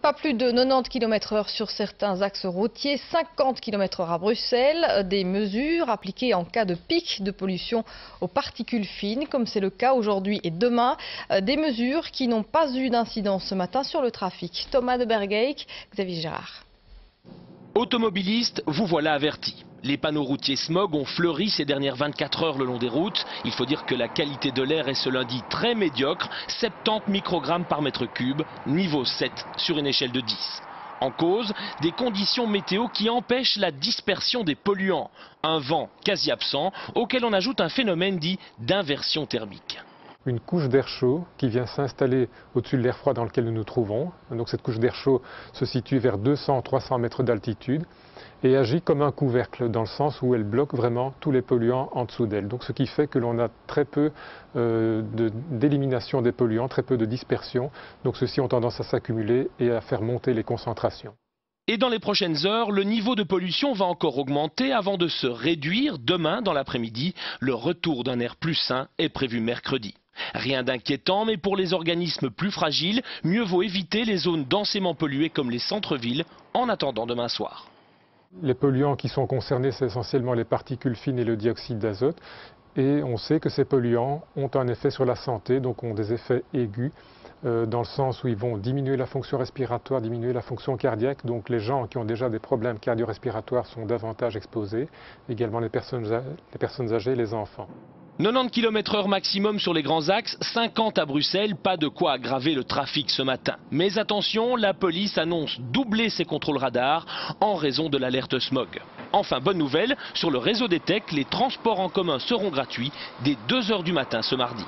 Pas plus de 90 km/h sur certains axes routiers, 50 km/h à Bruxelles. Des mesures appliquées en cas de pic de pollution aux particules fines, comme c'est le cas aujourd'hui et demain. Des mesures qui n'ont pas eu d'incidence ce matin sur le trafic. Thomas de Bergeyck, Xavier Gérard. Automobilistes, vous voilà avertis. Les panneaux routiers smog ont fleuri ces dernières 24 heures le long des routes. Il faut dire que la qualité de l'air est ce lundi très médiocre, 70 microgrammes par mètre cube, niveau 7 sur une échelle de 10. En cause, des conditions météo qui empêchent la dispersion des polluants. Un vent quasi absent, auquel on ajoute un phénomène dit d'inversion thermique. Une couche d'air chaud qui vient s'installer au-dessus de l'air froid dans lequel nous nous trouvons. Donc cette couche d'air chaud se situe vers 200-300 mètres d'altitude et agit comme un couvercle dans le sens où elle bloque vraiment tous les polluants en dessous d'elle. Donc ce qui fait que l'on a très peu d'élimination des polluants, très peu de dispersion. Donc ceux-ci ont tendance à s'accumuler et à faire monter les concentrations. Et dans les prochaines heures, le niveau de pollution va encore augmenter avant de se réduire demain dans l'après-midi. Le retour d'un air plus sain est prévu mercredi. Rien d'inquiétant, mais pour les organismes plus fragiles, mieux vaut éviter les zones densément polluées comme les centres-villes en attendant demain soir. Les polluants qui sont concernés, c'est essentiellement les particules fines et le dioxyde d'azote. Et on sait que ces polluants ont un effet sur la santé, donc ont des effets aigus, dans le sens où ils vont diminuer la fonction respiratoire, diminuer la fonction cardiaque. Donc les gens qui ont déjà des problèmes cardio-respiratoires sont davantage exposés, également les personnes âgées, les enfants. 90 km/h maximum sur les grands axes, 50 à Bruxelles, pas de quoi aggraver le trafic ce matin. Mais attention, la police annonce doubler ses contrôles radars en raison de l'alerte smog. Enfin, bonne nouvelle, sur le réseau des TEC, les transports en commun seront gratuits dès 2 h du matin ce mardi.